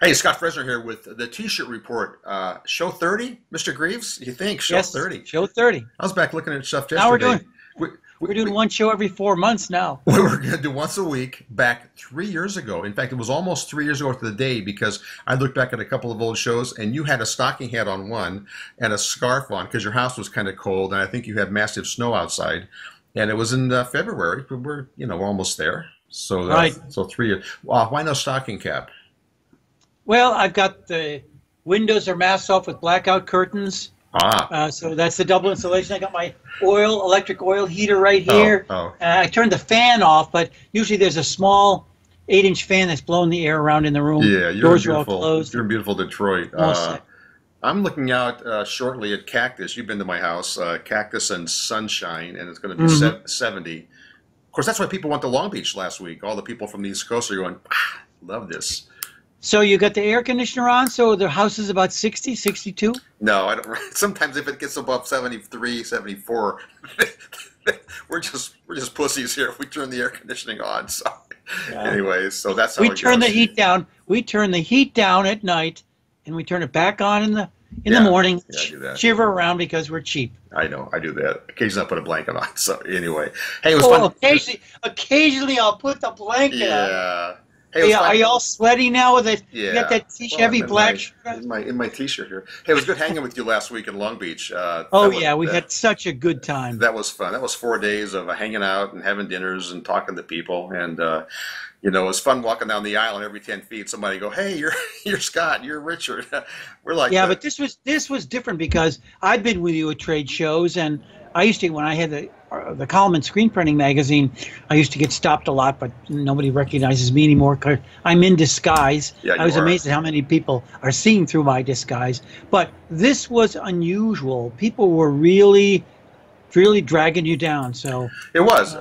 Hey, Scott Fresner here with the T-shirt report. Show 30, Mr. Greaves? You think show Yes, 30? show 30. I was back looking at stuff Now we're yesterday. doing We, we, we're doing we, one show every 4 months now. we were going to do once a week back 3 years ago. In fact, it was almost 3 years ago to the day because I looked back at a couple of old shows and you had a stocking hat on one and a scarf on because your house was kind of cold and I think you had massive snow outside. And it was in February. We're almost there. So Right. so 3 years. Why no stocking cap? Well, I've got the windows are masked off with blackout curtains. So that's the double insulation. I got my electric oil heater right here. I turned the fan off, but usually there's a small 8-inch fan that's blowing the air around in the room. Yeah, Doors are all closed. You're in beautiful Detroit. All set. I'm looking out shortly at Cactus. You've been to my house, Cactus and Sunshine, and it's going to be 70. Of course, that's why people went to Long Beach last week. All the people from the East Coast are going, love this. So you got the air conditioner on, so the house is about 60, 62? No, I don't. Sometimes if it gets above 73, 74, we're just pussies here if we turn the air conditioning on. So, anyways, so that's how we it turn goes. the heat down. We turn the heat down at night, and we turn it back on in the morning. Yeah, I do that. Shiver around because we're cheap. I know, I do that. Occasionally I put a blanket on. So anyway, hey, it was fun. Occasionally I'll put the blanket on. Yeah. Hey, Are you all sweaty now with it? Yeah. You got that heavy black shirt on? In my T-shirt here. Hey, it was good hanging with you last week in Long Beach. We had such a good time. That was fun. That was 4 days of hanging out and having dinners and talking to people. And, it was fun walking down the aisle and every 10 feet somebody go, hey, you're Scott, you're Richard. We're like but this was different because I'd been with you at trade shows, and I used to, when I had the column in Screen Printing magazine, I used to get stopped a lot, but nobody recognizes me anymore because I'm in disguise. Yeah, I was amazed at how many people are seeing through my disguise. But this was unusual. People were really dragging you down. So it was.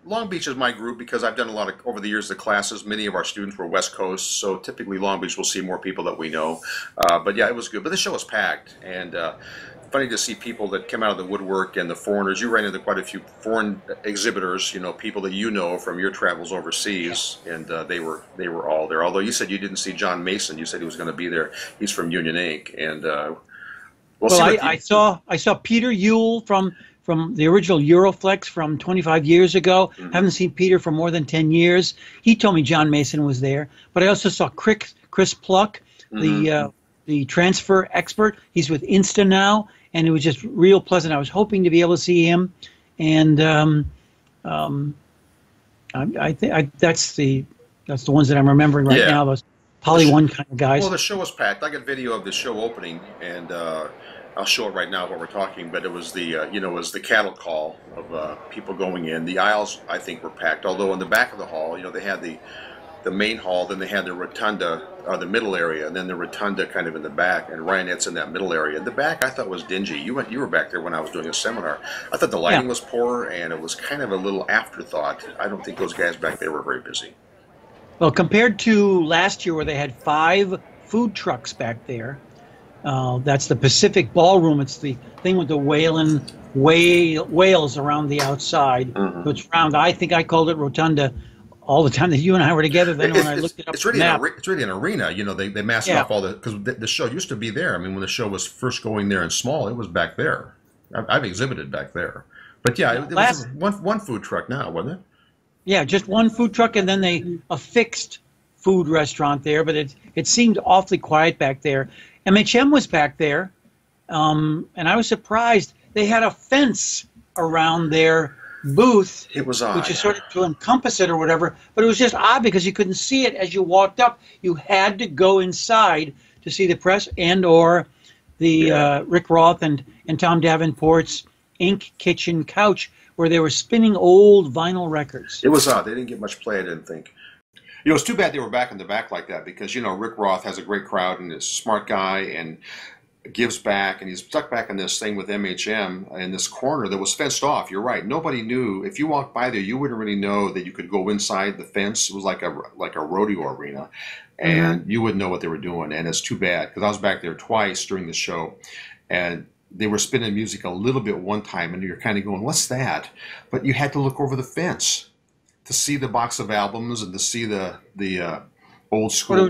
Long Beach is my group because I've done a lot of, over the years, the classes. Many of our students were West Coast, so typically Long Beach will see more people that we know. But yeah, it was good. But the show was packed, and funny to see people that come out of the woodwork and the foreigners. You ran into quite a few foreign exhibitors, people that you know from your travels overseas, and they were all there. Although you said you didn't see John Mason, you said he was going to be there. He's from Union Inc. And I saw Peter Yule from the original Euroflex from 25 years ago. Haven't seen Peter for more than 10 years. He told me John Mason was there. But I also saw Chris Pluck, the transfer expert. He's with Insta now, and it was just real pleasant. I was hoping to be able to see him, and I think that's the ones that I'm remembering right now. Those Poly One kind of guys. Well, the show was packed. I got video of the show opening, and I'll show it right now while we're talking. But it was the cattle call of people going in. The aisles, I think, were packed. Although in the back of the hall, they had the main hall, then they had the rotunda, the middle area, and then the rotunda kind of in the back, and Ryanette's in that middle area. The back I thought was dingy. You were back there when I was doing a seminar. I thought the lighting was poor, and it was kind of a little afterthought. I don't think those guys back there were very busy. Well, compared to last year where they had 5 food trucks back there, that's the Pacific Ballroom. It's the thing with the whales around the outside. So it's round. I think I called it Rotunda all the time that you and I were together. Then when I looked it up, it's really an arena. They masked off all because the show used to be there. I mean, when the show was first going there and small, it was back there. I've exhibited back there, but it was one food truck now, wasn't it? Yeah, just one food truck, and then a fixed food restaurant there. But it seemed awfully quiet back there. MHM was back there, and I was surprised. They had a fence around their booth. It was odd. Which is sort of to encompass it or whatever. But it was just odd because you couldn't see it as you walked up. You had to go inside to see the press and or the Rick Roth and Tom Davenport's Ink Kitchen couch where they were spinning old vinyl records. It was odd. They didn't get much play, I didn't think. It's too bad they were back in the back like that because, Rick Roth has a great crowd and is a smart guy and gives back, and he's stuck back in this thing with MHM in this corner that was fenced off. You're right. Nobody knew. If you walked by there, you wouldn't really know that you could go inside the fence. It was like a rodeo arena, and you wouldn't know what they were doing. And it's too bad because I was back there twice during the show, and they were spinning music a little bit one time, and you're kind of going, "What's that?" But you had to look over the fence to see the box of albums and to see the old school. Or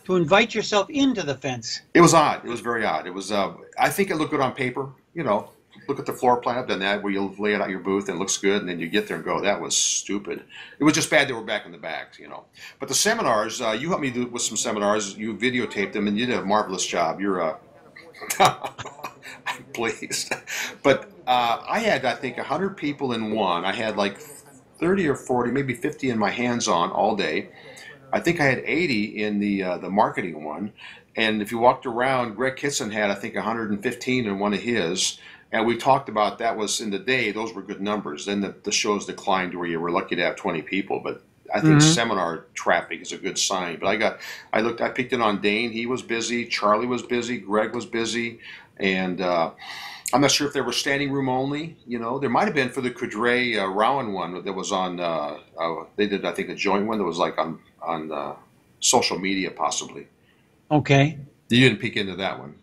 to to invite yourself into the fence. It was odd. It was very odd. It was. I think it looked good on paper. You know, look at the floor plan. I've done that where you lay it out your booth and it looks good, and then you get there and go, that was stupid. It was just bad they were back in the back, you know. But the seminars, you helped me with some seminars. You videotaped them, and you did a marvelous job. You're I'm pleased. But I had, I think, 100 people in one. I had like 30 or 40, maybe 50 in my hands-on all day. I think I had 80 in the marketing one. And if you walked around, Greg Kitson had, I think, 115 in one of his. And we talked about that was in the day, those were good numbers. Then the shows declined to where you were lucky to have 20 people. But I think seminar traffic is a good sign. But I picked it on Dane. He was busy. Charlie was busy. Greg was busy. And I'm not sure if they were standing room only. You know, there might have been for the Kudray Rowan one that was on, they did, I think, a joint one that was like on social media possibly. Okay. You didn't peek into that one.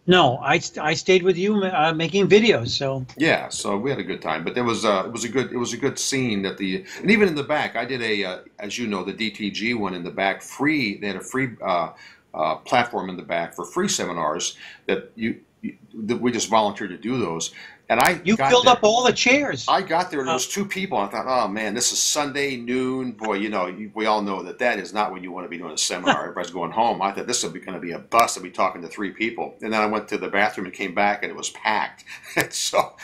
No, I stayed with you making videos. So yeah, so we had a good time. But it was a good scene that and even in the back, I did as you know, the DTG one in the back free. They had a free platform in the back for free seminars that we just volunteered to do those. And you filled up all the chairs. I got there and there was 2 people. And I thought, oh man, this is Sunday noon. Boy, you know, we all know that is not when you want to be doing a seminar. Everybody's going home. I thought this would be going to be a bust. I'd be talking to 3 people. And then I went to the bathroom and came back and it was packed. So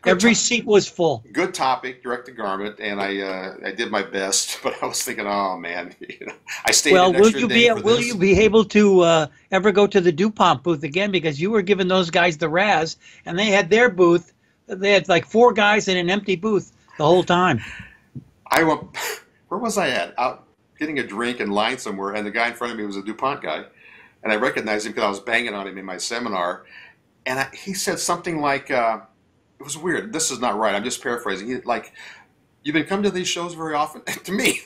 every seat was full. Good topic, direct to garment, and I did my best. But I was thinking, oh man, you know, I stayed an extra day for this. Will you be able to ever go to the DuPont booth again? Because you were giving those guys the razz, and they had their booth. They had like 4 guys in an empty booth the whole time. I went. Where was I at? Out getting a drink in line somewhere, and the guy in front of me was a DuPont guy, and I recognized him because I was banging on him in my seminar, and he said something like. It was weird. This is not right. I'm just paraphrasing. You've been coming to these shows very often? To me,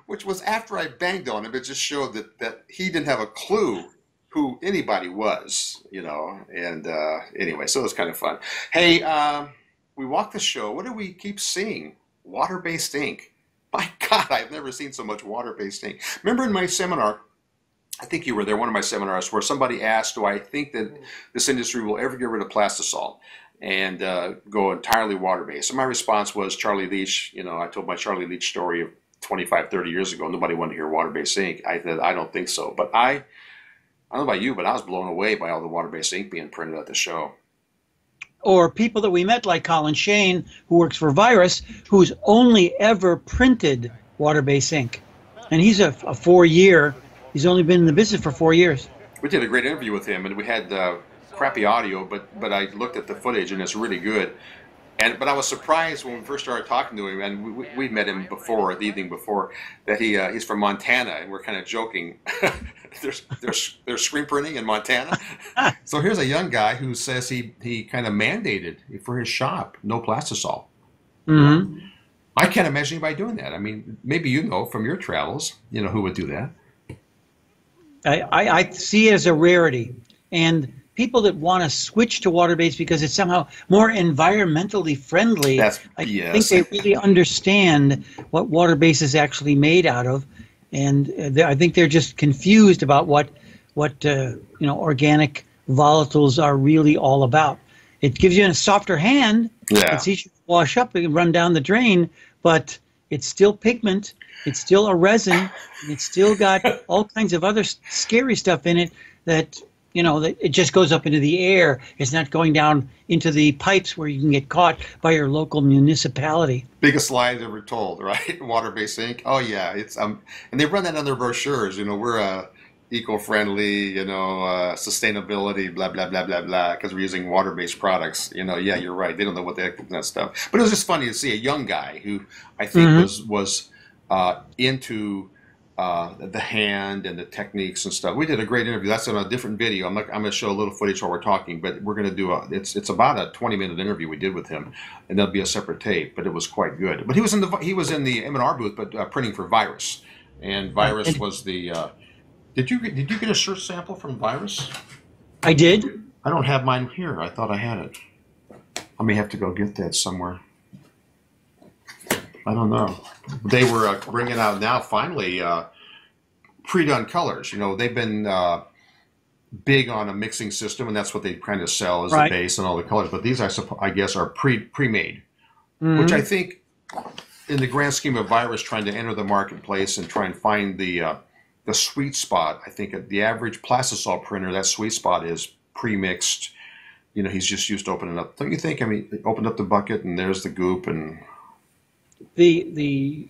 which was after I banged on him. It just showed that he didn't have a clue who anybody was, you know. And anyway, so it was kind of fun. Hey, we walked the show. What do we keep seeing? Water-based ink. My God, I've never seen so much water-based ink. Remember in my seminar, I think you were there, one of my seminars, where somebody asked, do I think that this industry will ever get rid of plastisol and go entirely water-based? And my response was Charlie Leach. You know, I told my Charlie Leach story of 25, 30 years ago. Nobody wanted to hear water-based ink. I said, I don't think so. But I don't know about you, but I was blown away by all the water-based ink being printed at the show. Or people that we met, like Colin Shane, who works for Virus, who's only ever printed water-based ink. And he's a 4-year. He's only been in the business for 4 years. We did a great interview with him, and we had crappy audio, but I looked at the footage, and it's really good. But I was surprised when we first started talking to him, and we met him before, the evening before, that he's from Montana, and we're kind of joking. there's screen printing in Montana. So here's a young guy who says he kind of mandated for his shop no plastisol. Mm-hmm. I can't imagine anybody doing that. I mean, maybe you know from your travels, you know, who would do that. I see it as a rarity, and people that want to switch to water-based because it's somehow more environmentally friendly, I think they really understand what water-based is actually made out of, and I think they're just confused about what organic volatiles are really all about. It gives you a softer hand. Yeah. It's easier to wash up and run down the drain, but it's still pigment. It's still a resin, and it's still got all kinds of other scary stuff in it that, you know, that it just goes up into the air. It's not going down into the pipes where you can get caught by your local municipality. Biggest lie ever told, right? Water-based ink. Oh yeah, it's and they run that on their brochures. You know, we're eco-friendly, you know, sustainability, blah blah blah blah blah, because we're using water-based products. You know, yeah, you're right. They don't know what that stuff. But it was just funny to see a young guy who I think was into the hand and the techniques and stuff. We did a great interview. That's on a different video. I'm going to show a little footage while we're talking, but we're going to do it's about a 20-minute interview we did with him, and there'll be a separate tape. But it was quite good. But he was in the M&R booth, but printing for Virus, and Virus was the. Did you get a shirt sample from Virus? I did. I don't have mine here. I thought I had it. I may have to go get that somewhere. I don't know. They were bringing out now finally pre-done colors. You know, they've been big on a mixing system, and that's what they kind of sell as the base and all the colors. But these, I guess, are pre-made, which I think, in the grand scheme of Virus trying to enter the marketplace and try and find the sweet spot, I think the average plastisol printer, that sweet spot is pre-mixed. You know, he's just used to opening up. Don't you think? I mean, they opened up the bucket and there's the goop, and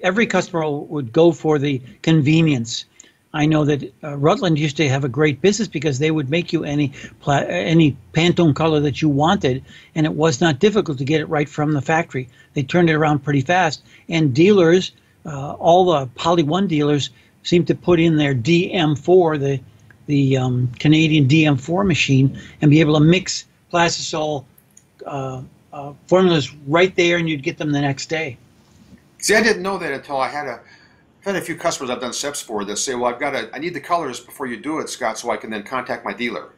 every customer would go for the convenience. I know that Rutland used to have a great business because they would make you any Pantone color that you wanted, and it was not difficult to get it right from the factory. They turned it around pretty fast, and dealers, all the Poly 1 dealers, seem to put in their DM4, the Canadian DM4 machine, and be able to mix plastisol formulas right there, and you'd get them the next day. See, I didn't know that until I've had a few customers I've done SEPs for that say, well, I need the colors before you do it, Scott, so I can then contact my dealer.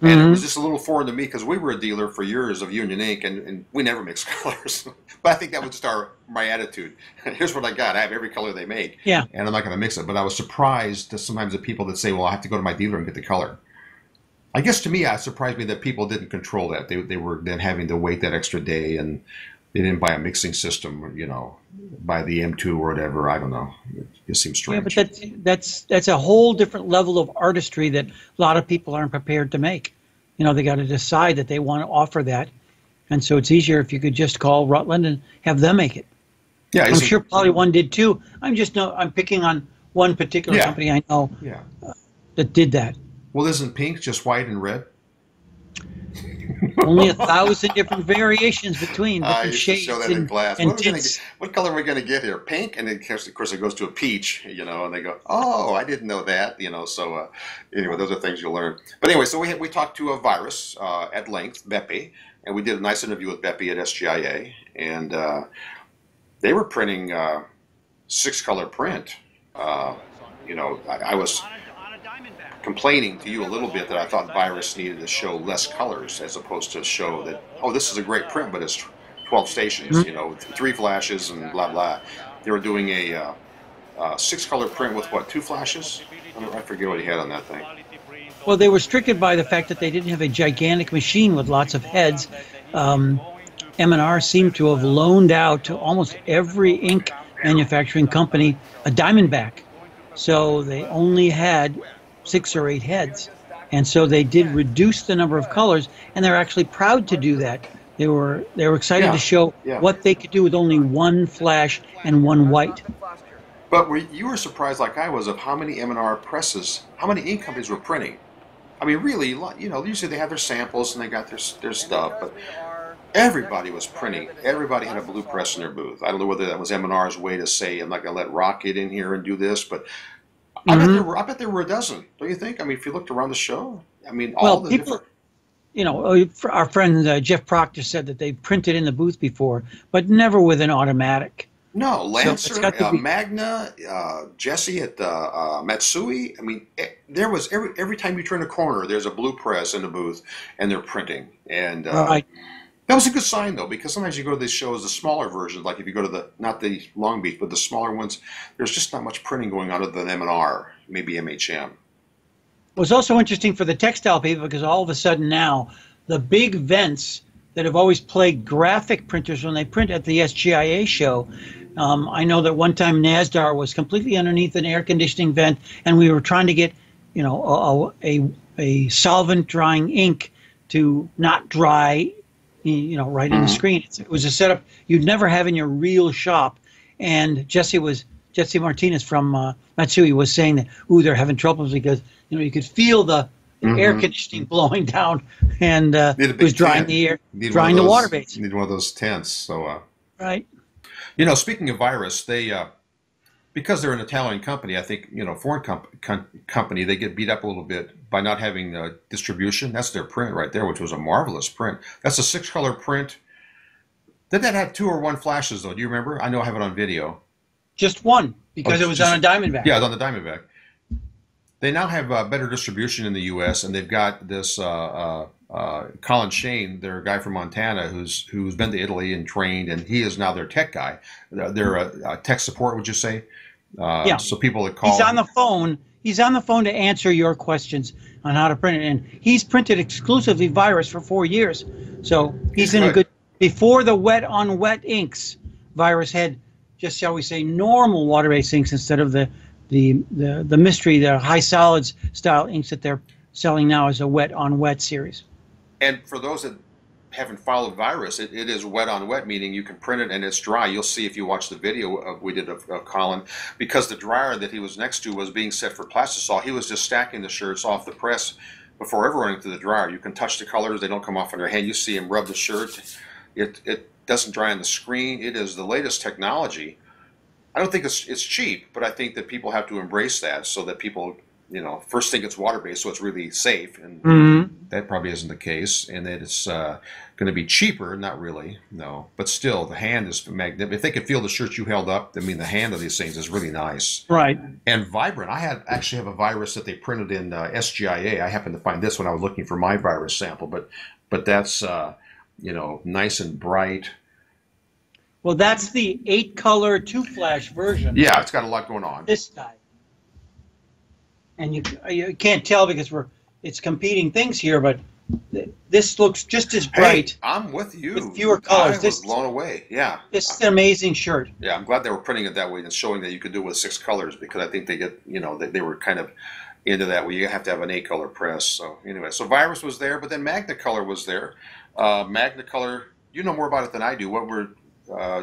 And it was just a little foreign to me because we were a dealer for years of Union Ink, and we never mixed colors. But I think that was just my attitude. Here's what I got. I have every color they make, and I'm not going to mix it. But I was surprised that sometimes the people that say, well, I have to go to my dealer and get the color. I guess to me, it surprised me that people didn't control that. They were then having to wait that extra day, and they didn't buy a mixing system, you know, buy the M2 or whatever. I don't know. It just seems strange. Yeah, but that's a whole different level of artistry that a lot of people aren't prepared to make. You know, they got to decide that they want to offer that. And so it's easier if you could just call Rutland and have them make it. Yeah, I'm sure Poly 1 did too. I'm picking on one particular company I know that did that. Well, isn't pink just white and red? Only 1,000 different variations between different shades. Show that in class. What color are we going to get here? Pink, and then, of course it goes to a peach. You know, and they go, "Oh, I didn't know that." You know, so anyway, those are things you'll learn. But anyway, so we talked to a Virus at length, Beppe, and we did a nice interview with Beppe at SGIA, and they were printing 6-color print. You know, I was complaining to you a little bit that I thought Virus needed to show less colors as opposed to show that, oh, this is a great print, but it's 12 stations, you know, 3 flashes and blah, blah. They were doing a 6-color print with, what, 2 flashes? I forget what he had on that thing. Well, they were restricted by the fact that they didn't have a gigantic machine with lots of heads. M&R seemed to have loaned out to almost every ink manufacturing company a Diamondback. So they only had 6 or 8 heads, and so they did reduce the number of colors, and they're actually proud to do that. They were excited to show what they could do with only 1 flash and 1 white. But you were surprised, like I was, of how many M&R presses, how many ink companies were printing. I mean, really, you know, usually they have their samples and they got their stuff, but everybody was printing. Everybody had a blue press in their booth. I don't know whether that was M&R's way to say, I'm not going to let Rock get in here and do this, but I bet there were a dozen, don't you think? I mean, if you looked around the show, I mean, all the people, different... You know, our friend Jeff Proctor said that they've printed in the booth before, but never with an automatic. No, Lancer, so Magna, Jesse at Matsui. I mean, there was every time you turn a corner, there's a blue press in the booth, and they're printing. And that was a good sign, though, because sometimes you go to these shows, the smaller versions, like if you go to not the Long Beach, but the smaller ones, there's just not much printing going on other than M&R, maybe MHM. It was also interesting for the textile people because all of a sudden now, the big vents that have always plagued graphic printers when they print at the SGIA show, I know that one time NASDAR was completely underneath an air conditioning vent, and we were trying to get, you know, a solvent drying ink to not dry, you know, right in the screen. It was a setup you'd never have in your real shop. And Jesse Martinez from Matsui was saying that, ooh, they're having troubles because, you know, you could feel the air conditioning blowing down, and it was drying the air, drying the water base. You need one of those tents. So, right. You know, speaking of Virus, they because they're an Italian company, I think, you know, foreign company, they get beat up a little bit by not having distribution. That's their print right there, which was a marvelous print. That's a 6-color print. Did that have 2 or 1 flashes, though? Do you remember? I know I have it on video. Just 1, because it was on a Diamondback. Yeah, it was on the Diamondback. They now have better distribution in the U.S., and they've got this Colin Shane, their guy from Montana, who's been to Italy and trained, and he is now their tech guy. They're tech support, would you say? Yeah. So people that call... He's on the phone He's on the phone to answer your questions on how to print it, and he's printed exclusively virus for 4 years. So he's in a good. Before the wet on wet inks, virus had just, shall we say, normal water-based inks instead of the mystery, the high solids style inks that they're selling now as a wet on wet series. And for those that haven't followed virus, it is wet on wet, meaning you can print it and it's dry. You'll see if you watch the video we did of Colin, because the dryer that he was next to was being set for plastisol. He was just stacking the shirts off the press before ever running through the dryer. You can touch the colors; they don't come off on your hand. You see him rub the shirt. It doesn't dry on the screen. It is the latest technology. I don't think it's cheap, but I think that people have to embrace that so that people, first think it's water-based, so it's really safe, and that probably isn't the case, and that it's going to be cheaper. Not really, no, but still, the hand is magnificent. If they could feel the shirt you held up, I mean, the hand of these things is really nice. Right. And vibrant. I actually have a virus that they printed in SGIA. I happened to find this when I was looking for my virus sample, but that's, nice and bright. Well, that's the 8-color 2-flash version. Yeah, it's got a lot going on. This guy. And you can't tell because it's competing things here, but this looks just as bright. Hey, I'm with you. With fewer colors. I was blown away. Yeah. This is an amazing shirt. Yeah, I'm glad they were printing it that way and showing that you could do it with 6 colors, because I think they get, they were kind of into that where you have to have an 8-color press. So anyway, so Virus was there, but then Magnicolor was there. Magnicolor, you know more about it than I do.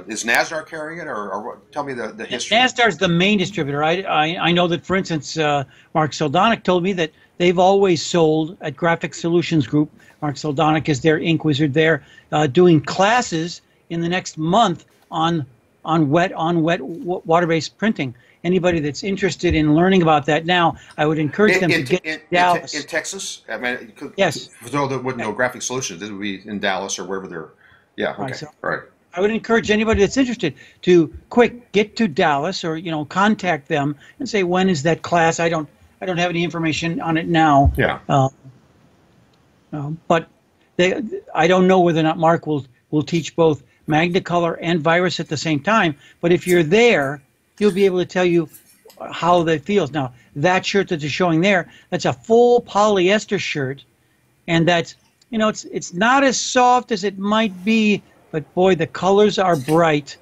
Is NASDAR carrying it, or what? Tell me the history. NASDAR's the main distributor. I know that, for instance, Mark Soldonic told me that they've always sold at Graphic Solutions Group. Mark Soldonic is their ink wizard there, doing classes in the next month on wet water-based printing. Anybody that's interested in learning about that now, I would encourage them to get to Dallas. In Texas? I mean, yes. For those that wouldn't know Graphic Solutions, it would be in Dallas or wherever they're. Yeah. Okay. So, all right. I would encourage anybody that's interested to get to Dallas, or contact them and say, when is that class? I don't have any information on it now. Yeah. But I don't know whether or not Mark will teach both Magnicolor and Virus at the same time. But if you're there, he'll be able to tell you how that feels. Now, that shirt that they're showing there, that's a full polyester shirt, and that's it's not as soft as it might be. But boy, the colors are bright,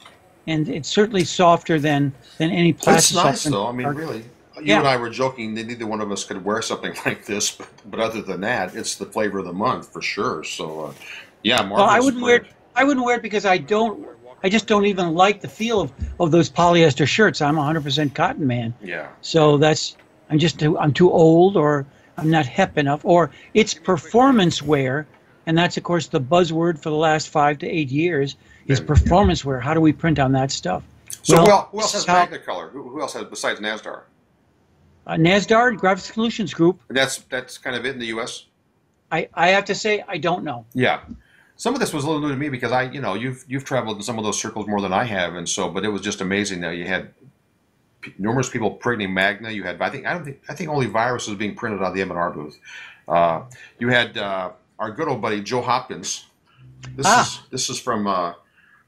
and it's certainly softer than any plastic. It's nice, though. I mean, really. You and I were joking that neither one of us could wear something like this, but other than that, it's the flavor of the month for sure. So, yeah, well, I wouldn't wear it because I just don't even like the feel of those polyester shirts. I'm a 100% cotton man. Yeah. So I'm too old, or I'm not hep enough, or it's performance wear. And that's, of course, the buzzword for the last 5 to 8 years is performance wear. How do we print on that stuff? So who else has Magnicolor? Who else has, besides NASDAR? NASDAR, Graphic Solutions Group. That's kind of it in the U.S.? I have to say, I don't know. Yeah. Some of this was a little new to me because you've traveled in some of those circles more than I have, and so, but it was just amazing that you had numerous people printing Magna. You had, I think only Virus was being printed out of the M&R booth. You had our good old buddy Joe Hopkins. This is from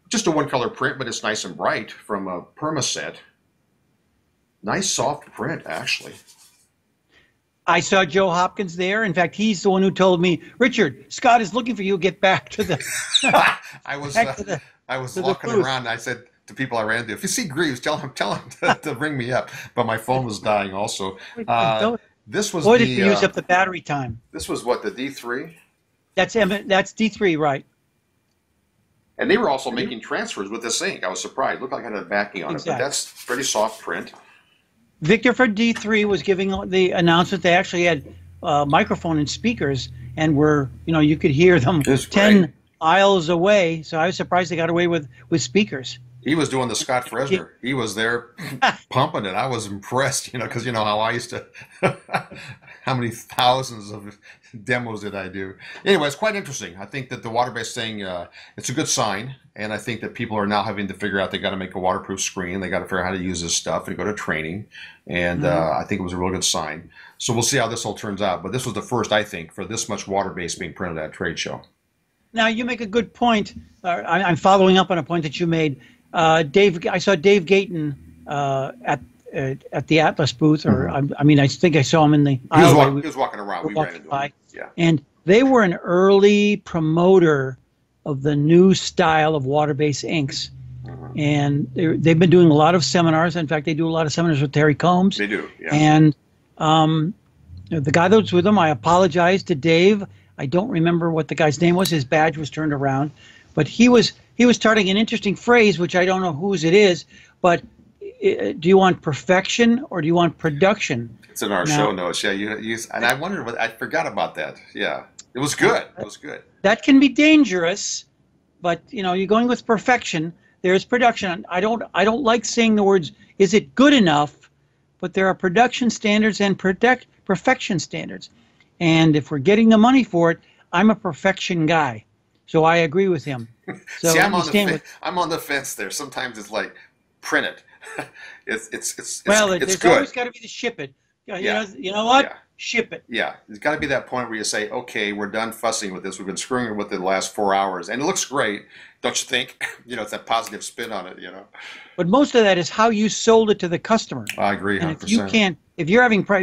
just a 1-color print, but it's nice and bright, from a Permaset. Nice soft print, actually. I saw Joe Hopkins there. In fact, he's the one who told me, Richard, Scott is looking for you. Get back to the. I was walking around. And I said to people I ran into, if you see Greaves, tell him to bring me up. But my phone was dying also. This was did you use up the battery time? This was what, the D3? That's D3, right? And they were also making transfers with this ink. I was surprised. It looked like it had a backing on it, but that's pretty soft print. Victor for D3 was giving the announcement. They actually had microphone and speakers, and you could hear them 10 miles away. So I was surprised they got away with speakers. He was doing the Scott Fresner. He was there pumping it. I was impressed, because you know how I used to, how many thousands of demos did I do? Anyway, it's quite interesting. I think that the water-based thing, it's a good sign. And I think that people are now having to figure out they got to make a waterproof screen. They got to figure out how to use this stuff and go to training. And I think it was a real good sign. So we'll see how this all turns out. But this was the first, I think, for this much water-based being printed at a trade show. Now, you make a good point. I'm following up on a point that you made. I saw Dave Gayton at at the Atlas booth, or I mean, I think I saw him in the he was walking around. We ran into him. Yeah. And they were an early promoter of the new style of water-based inks. And they've been doing a lot of seminars. In fact, they do a lot of seminars with Terry Combs. They do, yeah. And the guy that was with him, I apologize to Dave. I don't remember what the guy's name was. His badge was turned around. But he was starting an interesting phrase, which I don't know whose it is. But do you want perfection or do you want production? It's in our show notes. Yeah, and I wondered I forgot about that. Yeah, it was good. It was good. That can be dangerous, but you're going with perfection. There's production. I don't like saying the words, is it good enough? But there are production standards and perfection standards. And if we're getting the money for it, I'm a perfection guy. So I agree with him. So see, I'm on the fence there. Sometimes it's like, print it. It's there's good. Always got to be the ship it. You know what? Yeah. Ship it. Yeah, there's got to be that point where you say, okay, we're done fussing with this. We've been screwing it with it the last 4 hours, and it looks great, don't you think? It's that positive spin on it, But most of that is how you sold it to the customer. I agree, 100%. And if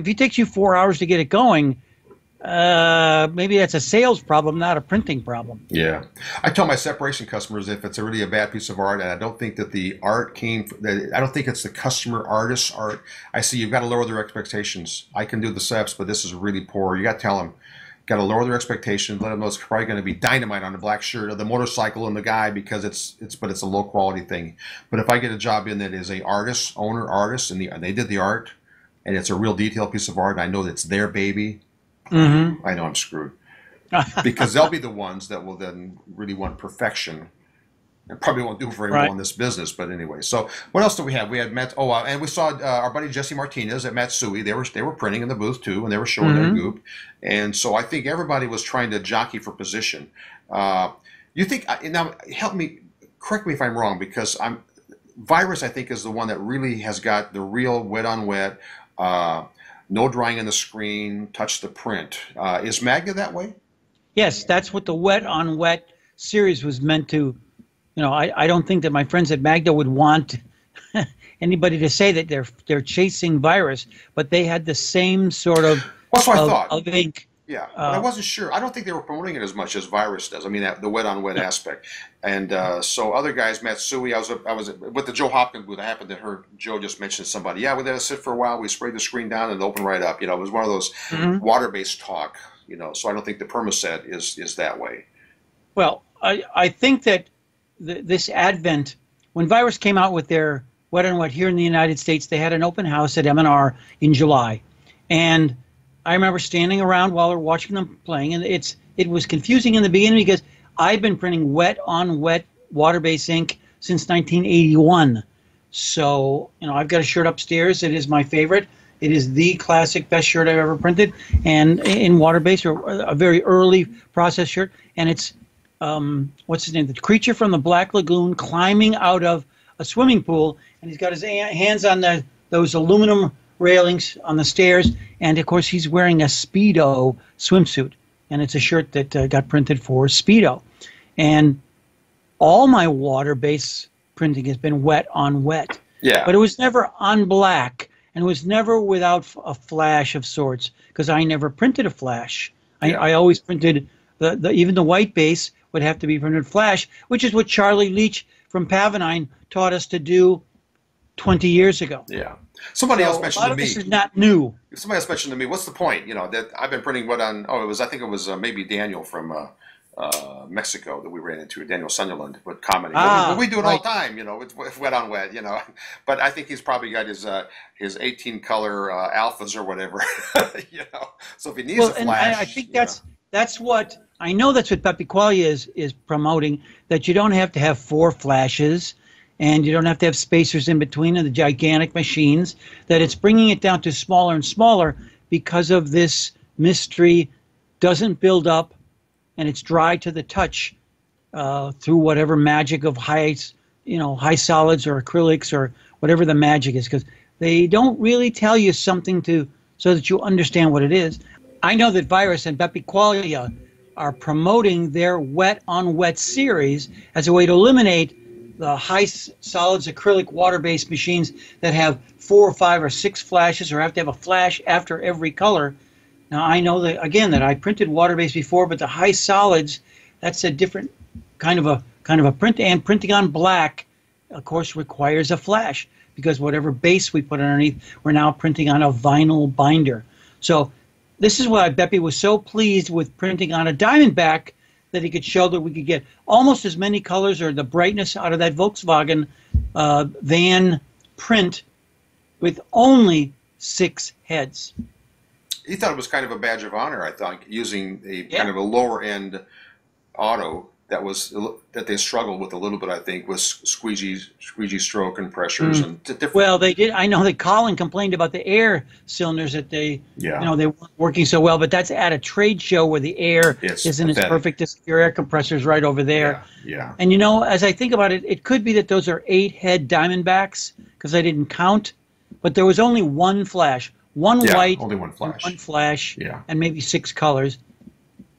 it takes you 4 hours to get it going, maybe that's a sales problem, not a printing problem. Yeah. I tell my separation customers if it's really a bad piece of art, and I don't think that the art I don't think it's the customer artist's art. I see you've got to lower their expectations. I can do the seps, but this is really poor. You got to tell them, got to lower their expectations. Let them know it's probably going to be dynamite on the black shirt or the motorcycle and the guy because it's a low quality thing. But if I get a job in that is a owner artist, and they did the art, and it's a real detailed piece of art, and I know that's their baby. I know I'm screwed because they'll be the ones that will then really want perfection and probably won't do very well in this business. But anyway, so what else do we have? We had and we saw our buddy Jesse Martinez at Matsui. They were printing in the booth too, and they were showing their goop. And so I think everybody was trying to jockey for position. You think now? Correct me if I'm wrong, because Virus I think is the one that really has got the real wet on wet. No drying on the screen, touch the print. Is Magna that way? Yes, that's what the wet on wet series was meant to. I don't think that my friends at Magna would want anybody to say that they're chasing Virus, but they had the same sort of that's what I thought. Of ink. Yeah, but I wasn't sure. I don't think they were promoting it as much as Virus does. I mean, the wet on wet aspect. And so other guys, Matsui, I was with the Joe Hopkins booth. I happened to hear Joe just mention somebody. Yeah, we let it sit for a while. We sprayed the screen down and it opened right up. It was one of those water-based talk. So I don't think the Permaset is that way. Well, I think that this advent, when Virus came out with their wet on wet here in the United States, they had an open house at M&R in July, and I remember standing around while we were watching them playing, and it was confusing in the beginning because I've been printing wet on wet water-based ink since 1981. So, I've got a shirt upstairs. It is my favorite. It is the classic best shirt I've ever printed, and in water-based, or a very early process shirt. And it's, what's his name? The creature from the Black Lagoon climbing out of a swimming pool, and he's got his hands on those aluminum railings on the stairs, and of course he's wearing a Speedo swimsuit, and it's a shirt that got printed for Speedo. And all my water-based printing has been wet on wet. Yeah. But it was never on black, and it was never without a flash of sorts, because I never printed a flash. Yeah. I always printed even the white base would have to be printed flash, which is what Charlie Leach from Pavonine taught us to do 20 years ago. Yeah. Somebody else mentioned to me. This is not new. Somebody else mentioned to me, what's the point? That I've been printing wet on. I think it was maybe Daniel from Mexico that we ran into, Daniel Sunderland, with commenting. We do it all the time, it's wet on wet, But I think he's probably got his 18 color alphas or whatever, So if he needs a flash, and I think that's what I know. That's what Pepe Quaglia is promoting. That you don't have to have 4 flashes. And you don't have to have spacers in between of the gigantic machines, that it's bringing it down to smaller and smaller because of this mystery, doesn't build up, and it's dry to the touch through whatever magic of high solids or acrylics or whatever the magic is, because they don't really tell you something so that you understand what it is. I know that Virus and Pepe Quaglia are promoting their wet on wet series as a way to eliminate the solids acrylic water-based machines that have 4 or 5 or 6 flashes, or have to have a flash after every color. Now I know that again that I printed water-based before, but the high solids, that's a different kind of a print, and printing on black, of course, requires a flash because whatever base we put underneath, we're now printing on a vinyl binder. So this is why Beppe was so pleased with printing on a Diamondback, that he could show that we could get almost as many colors or the brightness out of that Volkswagen van print with only 6 heads. He thought it was kind of a badge of honor, I think, using a kind of a lower end auto that they struggled with a little bit, I think, with squeegee stroke and pressures and different. Well, they did. I know that Colin complained about the air cylinders that they weren't working so well, but that's at a trade show where the air isn't as perfect as your air compressors right over there. Yeah. And as I think about it, it could be that those are 8-head Diamondbacks because I didn't count, but there was only one flash, one white, only one flash, and maybe 6 colors.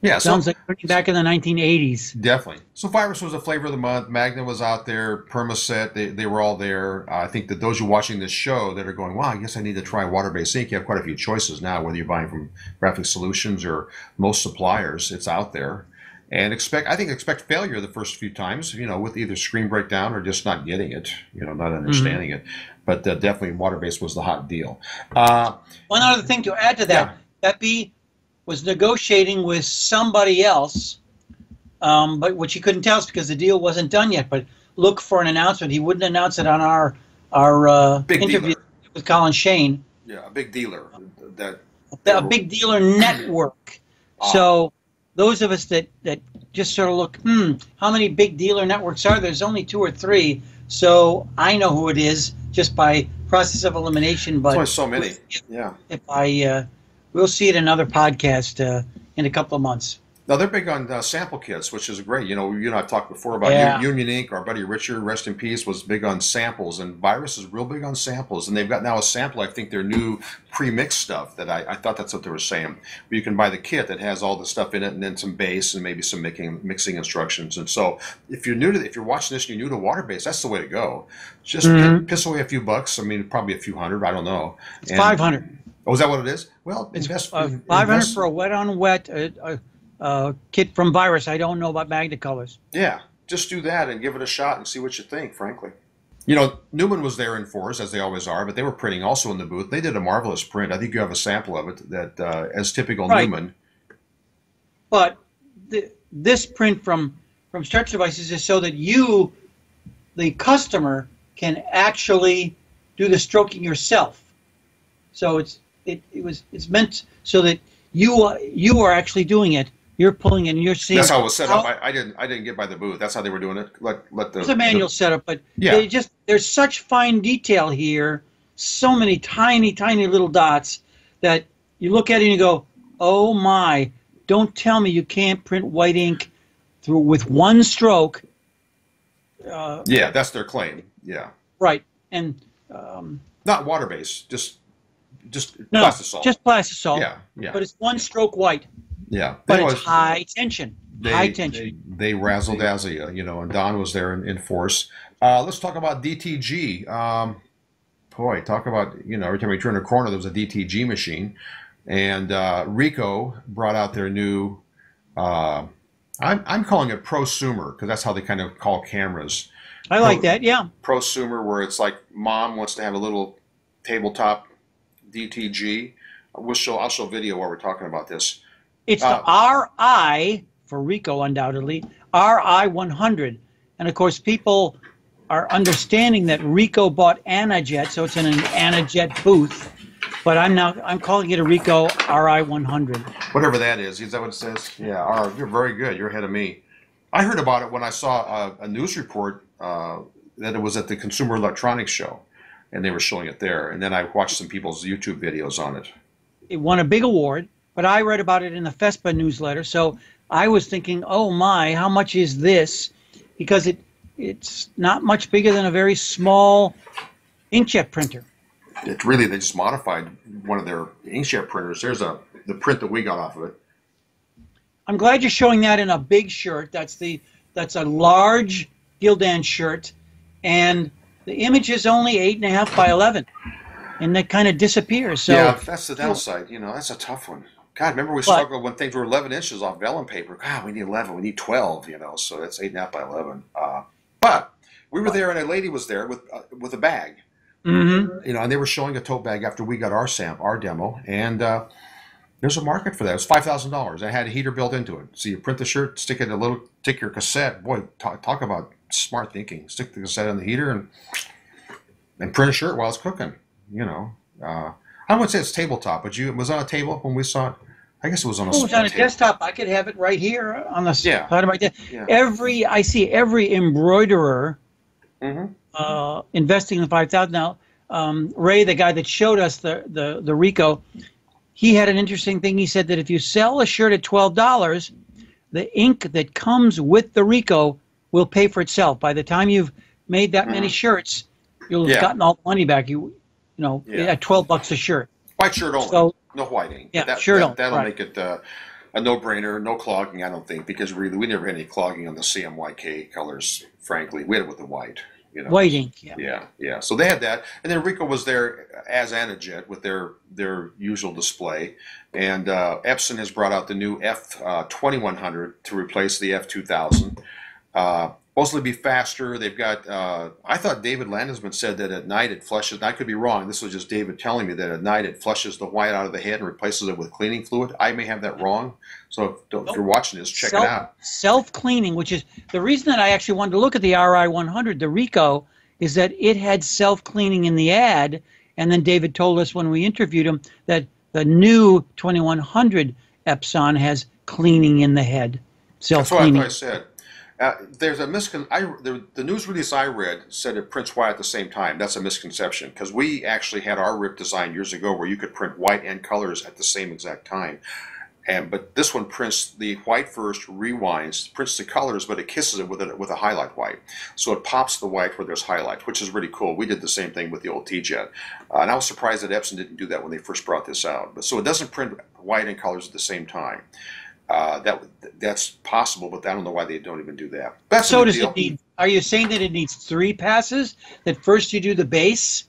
Yeah, sounds like back in the 1980s. Definitely. So Virus was a flavor of the month. Magna was out there. Permaset, they were all there. I think that those who are watching this show that are going, wow, I guess I need to try water-based ink. You have quite a few choices now, whether you're buying from Graphic Solutions or most suppliers. It's out there. And expect failure the first few times, with either screen breakdown or just not getting it, not understanding it. But definitely water-based was the hot deal. One other thing to add to that, Beppe was negotiating with somebody else, but which he couldn't tell us because the deal wasn't done yet. But look for an announcement. He wouldn't announce it on our interview with Colin Shane. Yeah, a big dealer. A big dealer network. So those of us that just sort of look, how many big dealer networks are there? There's only 2 or 3. So I know who it is just by process of elimination. But there's so many. We'll see it in another podcast in a couple of months. Now, they're big on sample kits, which is great. I've talked before about Union Ink. Our buddy Richard, rest in peace, was big on samples, and Virus is real big on samples. And they've got now a sample, I think, their new pre-mixed stuff that I thought that's what they were saying. Where you can buy the kit that has all the stuff in it and then some base and maybe some mixing instructions. And so if you're watching this and you're new to water-based, that's the way to go. Just piss away a few bucks. I mean, probably a few hundred. I don't know. It's 500. Oh, is that what it is? Well, it's 500 for a wet-on-wet kit from Virus. I don't know about Magna colors. Yeah, just do that and give it a shot and see what you think, frankly. Newman was there in force, as they always are, but they were printing also in the booth. They did a marvelous print. I think you have a sample of it that, as typical Newman. But this print from Stretch Devices is so that you, the customer, can actually do the stroking yourself. So it's meant so that you are actually doing it. You're pulling it and you're seeing. That's how it was set up. I didn't get by the booth. That's how they were doing it. It's a manual setup, but there's such fine detail here, so many tiny little dots that you look at it and you go, oh my! Don't tell me you can't print white ink with one stroke. That's their claim. Yeah. Right, and not water-based, just plastisol. Just plastisol. Yeah. But it's one stroke white. Yeah. But it's high tension. They razzle dazzle you, and Don was there in force. Let's talk about DTG. Talk about, every time we turn a corner, there was a DTG machine. And Ricoh brought out their new, I'm calling it prosumer, because that's how they kind of call cameras. I like that, yeah. Prosumer, where it's like mom wants to have a little tabletop DTG. I'll show video while we're talking about this. It's the RI, for Ricoh undoubtedly, RI100. And of course, people are understanding that Ricoh bought Anajet, so it's in an Anajet booth. But I'm calling it a Ricoh RI100. Whatever that is that what it says? Yeah, you're very good. You're ahead of me. I heard about it when I saw a news report that it was at the Consumer Electronics Show, and they were showing it there. And then I watched some people's YouTube videos on it. It won a big award, but I read about it in the FESPA newsletter. So I was thinking, oh my, how much is this? Because it's not much bigger than a very small inkjet printer. They just modified one of their inkjet printers. There's the print that we got off of it. I'm glad you're showing that in a big shirt. That's a large Gildan shirt, and the image is only 8.5 by 11, and that kind of disappears. So yeah, that's the downside. You know, that's a tough one. God, remember we struggled when things were 11 inches off vellum paper. God, we need 11, we need 12. You know, so that's 8.5 by 11. But we were there, and a lady was there with a bag. Mm-hmm. You know, and they were showing a tote bag after we got our demo, and there's a market for that. It was $5,000. I had a heater built into it. So you print the shirt, stick your cassette. Boy, talk about smart thinking. Stick the cassette on the heater and print a shirt while it's cooking. You know, I wouldn't say it's tabletop, but it was on a table when we saw it. I guess it was on a. Oh, it was on a desktop. I could have it right here on the side of my desk. Yeah. I see every embroiderer investing in the 5,000 now. Ray, the guy that showed us the Rico, he had an interesting thing. He said that if you sell a shirt at $12, the ink that comes with the Rico will pay for itself. By the time you've made that many shirts, you'll have gotten all the money back. You know, at $12 a shirt. White shirt only. So, no white ink. Yeah, shirt only. That'll make it a no-brainer. No clogging, I don't think, because we never had any clogging on the CMYK colors. Frankly, we had it with the white. You know, white ink, yeah. So they had that, and then Rico was there as Anajet with their usual display, and Epson has brought out the new F2100 to replace the F2000. Supposedly be faster. They've got. I thought David Landesman said that at night it flushes. I could be wrong. This was just David telling me that at night it flushes the white out of the head and replaces it with cleaning fluid. I may have that wrong. So if you're watching this, check it out. Self-cleaning, which is the reason that I actually wanted to look at the RI100, the Rico, is that it had self-cleaning in the ad, and then David told us when we interviewed him that the new 2100 Epson has cleaning in the head. Self-cleaning. That's what I said. There's a the news release I read said it prints white at the same time. That's a misconception, because we actually had our RIP design years ago where you could print white and colors at the same exact time. But this one prints the white first, rewinds, prints the colors, but it kisses it with a highlight white. So it pops the white where there's highlight, which is really cool. We did the same thing with the old T-Jet. And I was surprised that Epson didn't do that when they first brought this out. So it doesn't print white and colors at the same time. That's possible, but I don't know why they don't even do that. That's so does it need? Are you saying that it needs 3 passes? That first you do the base?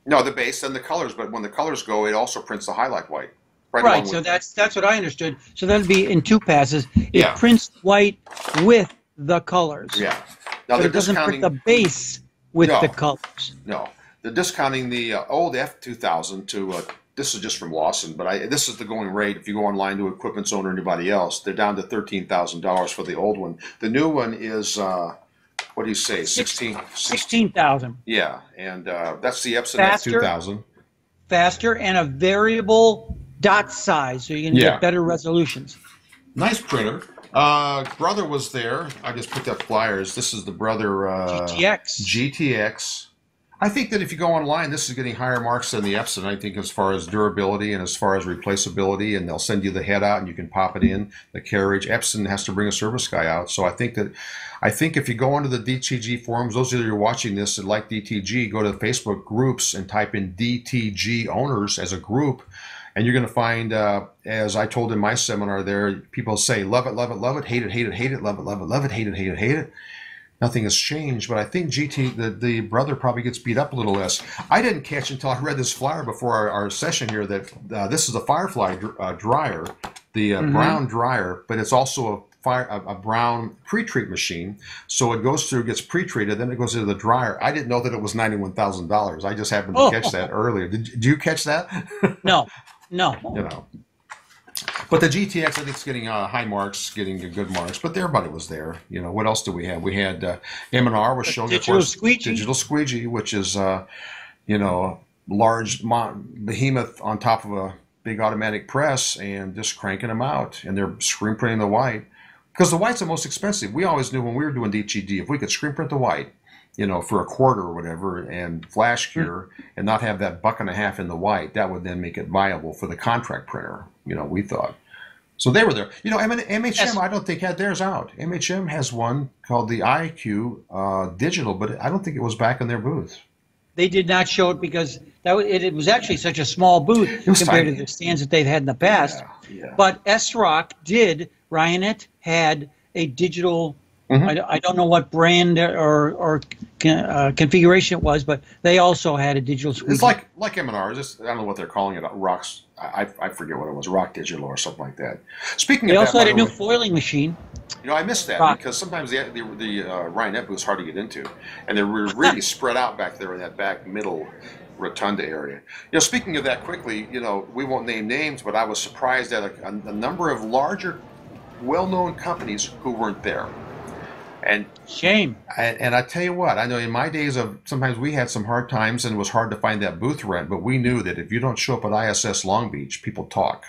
No, the base, then the colors. But when the colors go, it also prints the highlight white. Right. So that's what I understood. So that'd be in 2 passes. It prints white with the colors. Yeah. Now but it doesn't print the base with the colors. No, they're discounting the old F2000 to. This is just from Lawson, but this is the going rate. If you go online to Equipment Zone or anybody else, they're down to $13,000 for the old one. The new one is, what do you say, 16,000. Yeah, and that's the Epson F2000. Faster and a variable dot size, so you can get better resolutions. Nice printer. Brother was there. I just picked up flyers. This is the Brother GTX. I think that if you go online, this is getting higher marks than the Epson, I think, as far as durability and as far as replaceability, and they'll send you the head out and you can pop it in, the carriage. Epson has to bring a service guy out. So I think if you go onto the DTG forums, those of you who are watching this that like DTG, go to the Facebook groups and type in DTG owners as a group, and you're going to find, as I told in my seminar there, people say, love it, hate it, hate it, hate it, love it, hate it, hate it, hate it. Nothing has changed, but I think the Brother probably gets beat up a little less. I didn't catch until I read this flyer before our session here that this is a Firefly dryer, the brown dryer, but it's also a brown pre-treat machine. So it goes through, gets pre-treated, then it goes into the dryer. I didn't know that it was $91,000. I just happened to catch that earlier. Did you catch that? No. You know. But the GTX, I think, is getting high marks, getting good marks. But everybody was there. You know, what else do we have? We had M&R was showing, of course, digital squeegee, which is, large behemoth on top of a big automatic press and just cranking them out. And they're screen printing the white. Because the white's the most expensive. We always knew when we were doing DTG, if we could screen print the white, for a quarter or whatever, and flash cure, and not have that $1.50 in the white, that would then make it viable for the contract printer, we thought. So they were there. MHM, I don't think had theirs out. MHM has one called the IQ Digital, but I don't think it was back in their booth. They did not show it because it was actually such a small booth compared to the stands that they've had in the past. Yeah. But SRock Ryonet had a digital I don't know what brand or configuration it was, but they also had a digital squeegee. It's like M&R. I don't know what they're calling it. Rocks. I forget what it was. Rock Digital or something like that. Speaking they of also that, had a new foiling machine. You know, I missed that because sometimes the Ryanette booth's hard to get into, and they were really spread out back there in that back middle rotunda area. You know, speaking of that quickly, you know, we won't name names, but I was surprised at a number of larger, well-known companies who weren't there. And shame. And I tell you what, I know in my days of sometimes we had some hard times and it was hard to find that booth rent, but we knew that if you don't show up at ISS Long Beach, people talk.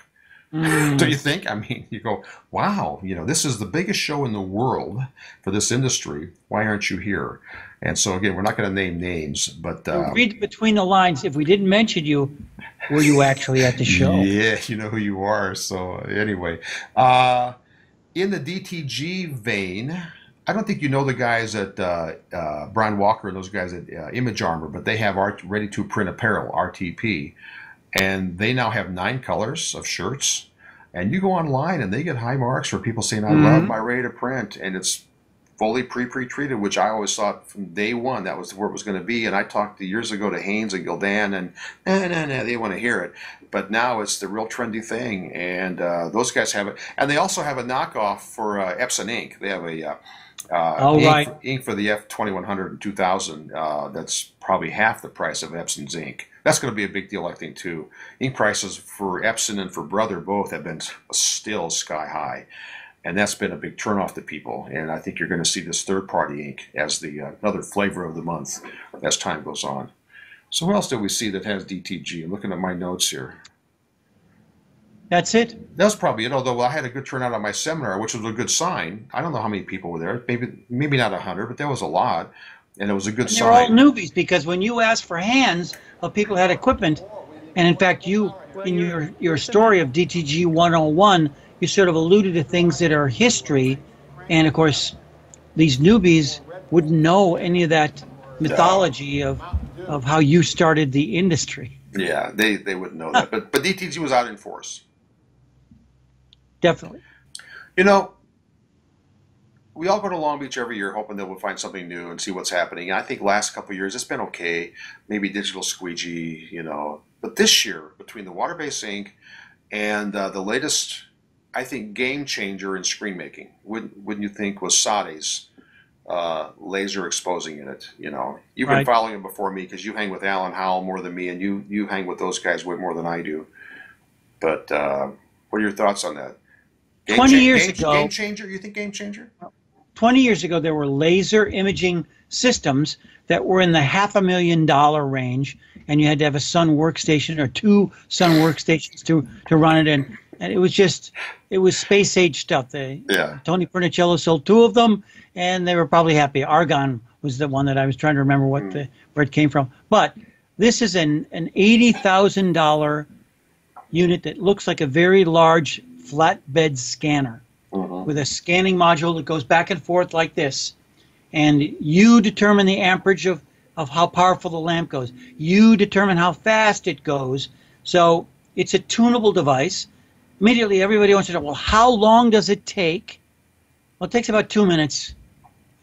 Do you think? I mean, you go, wow, you know, this is the biggest show in the world for this industry. Why aren't you here? And so again, we're not going to name names, but read between the lines. If we didn't mention you, were you actually at the show? Yeah, you know who you are. So anyway, in the DTG vein, I don't think you know the guys at Brian Walker and those guys at Image Armor, but they have ready-to-print apparel, RTP, and they now have 9 colors of shirts. And you go online, and they get high marks for people saying, I love my ready-to-print, and it's fully pre-treated, which I always thought from day one that was where it was going to be. And I talked years ago to Haynes and Gildan, and they didn't want to hear it. But now it's the real trendy thing, and those guys have it. And they also have a knockoff for Epson ink. They have a ink for the F2100 and 2000 that's probably half the price of Epson's ink. That's going to be a big deal, I think, too. Ink prices for Epson and for Brother both have been still sky high, and that's been a big turnoff to people. And I think you're going to see this third-party ink as the another flavor of the month as time goes on. So what else do we see that has DTG? I'm looking at my notes here. That's it. That's probably it, although I had a good turnout on my seminar, which was a good sign. I don't know how many people were there. Maybe not 100, but there was a lot, and it was a good sign. They're all newbies, because when you ask for hands of people who had equipment, and in fact you, in your story of DTG 101, you sort of alluded to things that are history, and of course these newbies wouldn't know any of that mythology of how you started the industry. Yeah, they wouldn't know that, but DTG was out in force. Definitely. You know, we all go to Long Beach every year hoping that we'll find something new and see what's happening. I think last couple of years it's been okay, maybe digital squeegee, you know. But this year, between the water-based ink and the latest, I think, game changer in screen making, wouldn't you think, was Sade's laser exposing in it? You know, you've been following him before me because you hang with Alan Howell more than me, and you hang with those guys way more than I do. But what are your thoughts on that? 20 years ago, game changer? You think game changer? 20 years ago, there were laser imaging systems that were in the $500,000 range, and you had to have a Sun workstation or 2 Sun workstations to run it in. And it was space age stuff. Tony Pernicello sold 2 of them, and they were probably happy. Argon was the one that I was trying to remember where it came from. But this is an $80,000 unit that looks like a very large flatbed scanner with a scanning module that goes back and forth like this. And you determine the amperage of how powerful the lamp goes. You determine how fast it goes. So it's a tunable device. Immediately everybody wants to know, well, how long does it take? Well, it takes about 2 minutes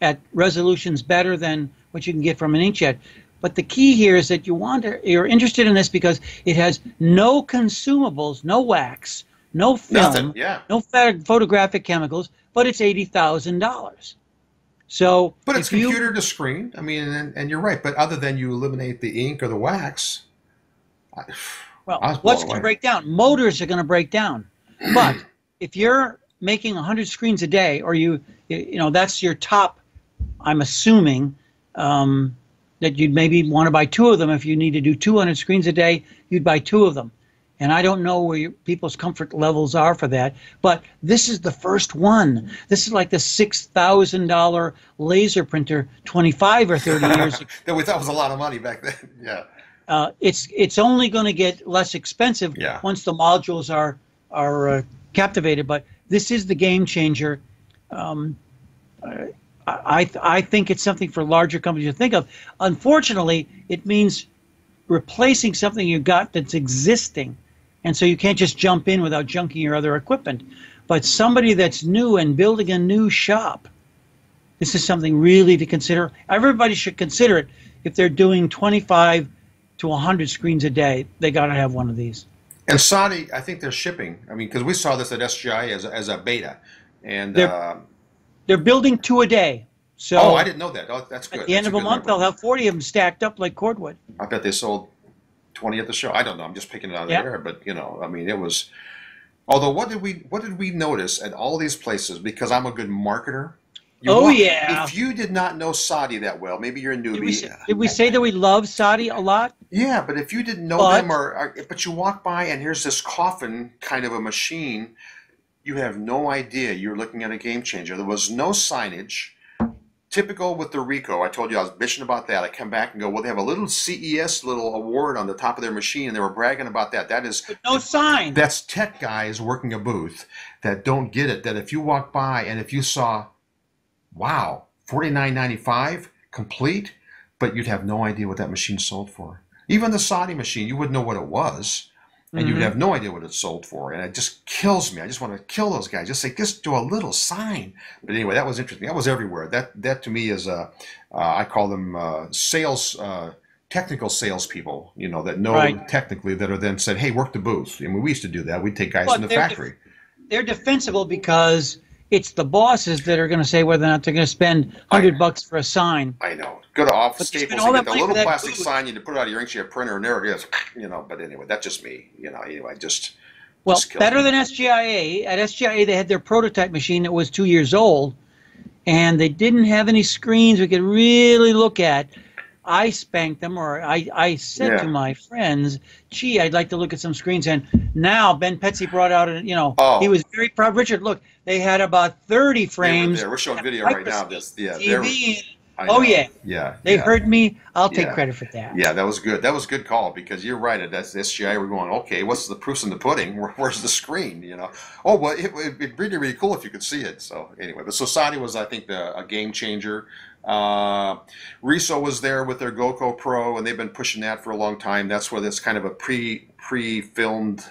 at resolutions better than what you can get from an inkjet. But the key here is that you're interested in this because it has no consumables, no wax, no film, no photographic chemicals, but it's $80,000. So, but it's computer to screen. I mean, and you're right. But other than you eliminate the ink or the wax, what's going to break down? Motors are going to break down. But if you're making 100 screens a day, or you know that's your top, I'm assuming that you'd maybe want to buy 2 of them. If you need to do 200 screens a day, you'd buy 2 of them. And I don't know where people's comfort levels are for that, but this is the first one. This is like the $6,000 laser printer 25 or 30 years ago. That we thought was a lot of money back then. Yeah. It's only going to get less expensive once the modules are captivated. But this is the game changer. I think it's something for larger companies to think of. Unfortunately, it means replacing something you got that's existing. And so you can't just jump in without junking your other equipment. But somebody that's new and building a new shop, this is something really to consider. Everybody should consider it. If they're doing 25 to 100 screens a day, they got to have one of these. And Saudi, I think they're shipping. I mean, because we saw this at SGI as a beta, and they're building 2 a day. So oh, I didn't know that. Oh, that's good. At the end of a month, they'll have 40 of them stacked up like cordwood. I bet they sold 20 at the show. I don't know. I'm just picking it out of the air, but you know, I mean, it was. Although, what did we notice at all these places? Because I'm a good marketer. Yeah. If you did not know Saudi that well, maybe you're a newbie. Did we say that we love Saudi a lot? Yeah, but if you didn't know them, but you walk by and here's this coffin kind of a machine, you have no idea you're looking at a game changer. There was no signage. Typical with the Rico, I told you I was bitching about that. I come back and go, well, they have a little CES little award on the top of their machine, and they were bragging about that. That is but no sign. That's tech guys working a booth that don't get it. That if you walk by and if you saw, wow, $49.95 complete, but you'd have no idea what that machine sold for. Even the Saudi machine, you wouldn't know what it was, and you'd have no idea what it sold for. And it just kills me. I just want to kill those guys. Just say, just do a little sign. But anyway, that was interesting. That was everywhere. That to me is I call them sales, technical salespeople. You know, that know technically, that are then said, hey, work the booth. I mean, we used to do that. We'd take guys from the factory. They're defensible because it's the bosses that are going to say whether or not they're going to spend $100 for a sign. I know. Go to Office Staples and get the little plastic sign. You put it out of your inkjet printer, and there it is. You know. But anyway, that's just me. You know. Anyway, just better than SGIA. At SGIA, they had their prototype machine that was 2 years old, and they didn't have any screens we could really look at. I spanked them, or I said to my friends, gee, I'd like to look at some screens. And now Ben Petsy brought out, he was very proud. Richard, look, they had about 30 frames. We're showing video right now. TV. Yeah. They heard me. I'll take credit for that. Yeah, that was good. That was a good call, because you're right. That's SGI. We're going, okay, what's the proofs in the pudding? Where's the screen? You know. Oh, well, it'd be really, really cool if you could see it. So anyway, but Saudi was, I think, a game changer. Riso was there with their GoCo Pro, and they've been pushing that for a long time. That's where that's kind of a pre-filmed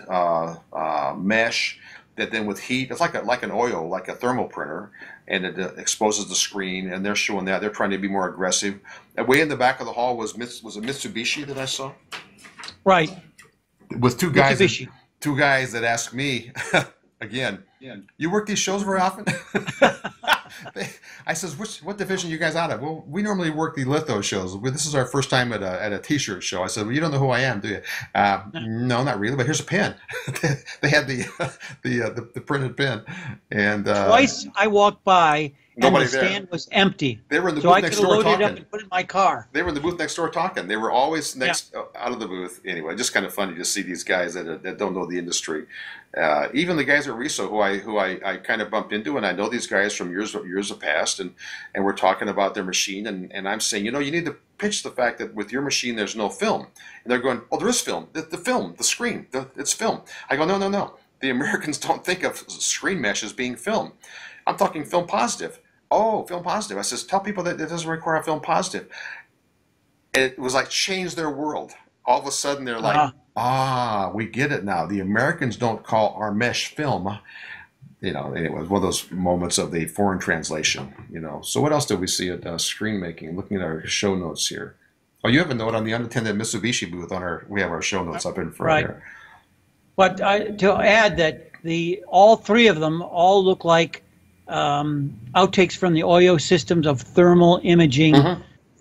mesh that then with heat, it's like an oil, like a thermal printer, and it exposes the screen, and they're showing that. They're trying to be more aggressive. And way in the back of the hall was a Mitsubishi that I saw. Right. With two guys that asked me, again, you work these shows very often? I says, what division are you guys out of? Well, we normally work the litho shows. This is our first time at a T-shirt show. I said, well, you don't know who I am, do you? No, not really. But here's a pen. They had the printed pen, and twice I walked by and the stand was empty. They were in the booth next door talking. So I could have loaded it up and put it in my car. They were in the booth next door talking. They were always out of the booth. Anyway, just kind of funny to see these guys that don't know the industry. Even the guys at Riso, who I kind of bumped into, and I know these guys from years of past, and we're talking about their machine, and I'm saying, you need to pitch the fact that with your machine there's no film, and they're going, oh, there is film, the film, the screen, it's film. I go, no. The Americans don't think of screen mesh as being film. I'm talking film positive. Oh, film positive. I says, tell people that it doesn't require a film positive. And it was like changed their world. All of a sudden they're like, we get it now. The Americans don't call our mesh film. It was one of those moments of the foreign translation. So what else did we see at screen making? Looking at our show notes here. Oh, you have a note on the unattended Mitsubishi booth we have our show notes up in front here. But to add that all three of them all look like outtakes from the Oyo systems of thermal imaging,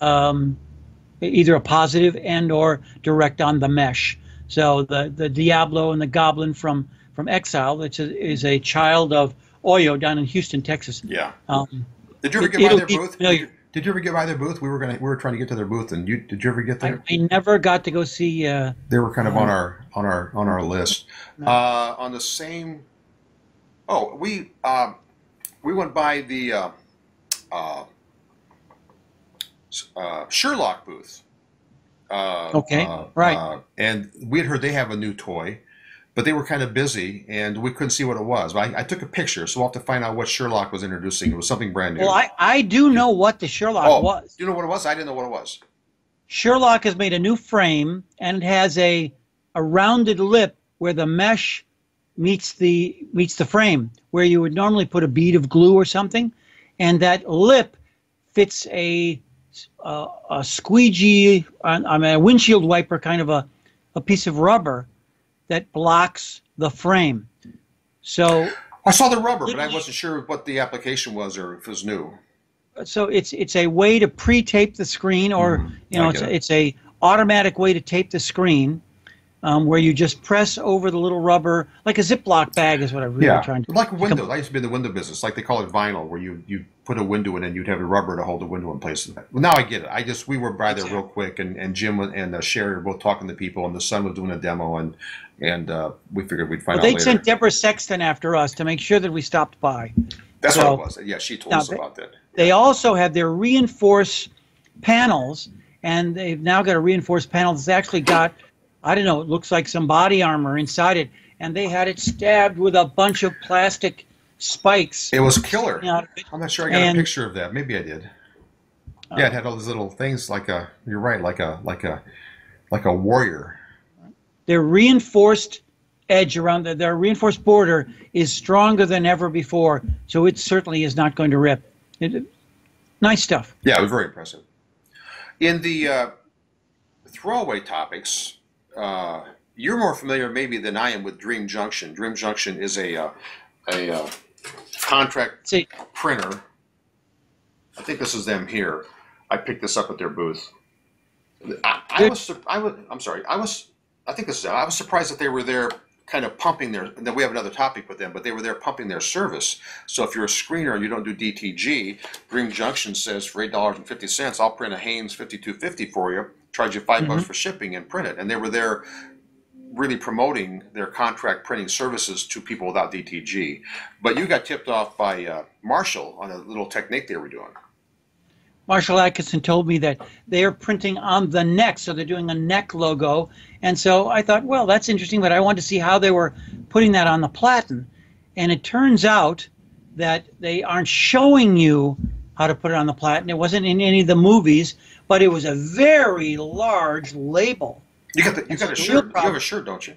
either a positive and or direct on the mesh. So the Diablo and the Goblin from Exile, which is a child of Oyo down in Houston, Texas. Yeah. Did you ever get by their booth? Did you ever get by their booth? We were trying to get to their booth, and did you ever get there? I never got to go see. They were kind of on our list. No. On the same. Oh, we went by the Sherlock booth. Right. And we had heard they have a new toy, but they were kind of busy, and we couldn't see what it was. But I took a picture, so we'll have to find out what Sherlock was introducing. It was something brand new. Well, I do know what the Sherlock was. Do you know what it was? I didn't know what it was. Sherlock has made a new frame, and it has a rounded lip where the mesh meets the frame, where you would normally put a bead of glue or something, and that lip fits a squeegee, a windshield wiper, kind of a piece of rubber that blocks the frame. So I saw the rubber, but I wasn't sure what the application was or if it was new. So it's a way to pre-tape the screen, or it's a automatic way to tape the screen, where you just press over the little rubber, like a Ziploc bag is what I'm really trying to. Like a window. I used to be in the window business. Like they call it vinyl, where you put a window in and you'd have the rubber to hold the window in place. Well, now I get it. We were by there real quick, and Jim and Sherry were both talking to people, and the son was doing a demo, and we figured we'd find out later. They sent Deborah Sexton after us to make sure that we stopped by. That's what it was. Yeah, she told us about that. They also have their reinforced panels, and they've now got a reinforced panel that's actually got, I don't know, it looks like some body armor inside it, and they had it stabbed with a bunch of plastic spikes. It was killer. I'm not sure I got a picture of that. Maybe I did. Yeah, it had all these little things you're right, like a warrior. Their reinforced edge around their reinforced border is stronger than ever before, so it certainly is not going to rip. Nice stuff. Yeah, it was very impressive. In the throwaway topics, you're more familiar maybe than I am with Dream Junction. Dream Junction is a contract printer. I think this is them here. I picked this up at their booth. I was surprised that they were there kind of pumping their, and then we have another topic with them, but they were there pumping their service. So if you're a screener and you don't do DTG, Dream Junction says for $8.50, I'll print a Haynes 5250 for you, charge you $5 for shipping and print it. And they were there really promoting their contract printing services to people without DTG. But you got tipped off by Marshall on a little technique they were doing. Marshall Atkinson told me that they are printing on the neck, so they're doing a neck logo. And so I thought, well, that's interesting, but I wanted to see how they were putting that on the platen. And it turns out that they aren't showing you how to put it on the platen. It wasn't in any of the movies, but it was a very large label. You got a shirt. You have a shirt, don't you?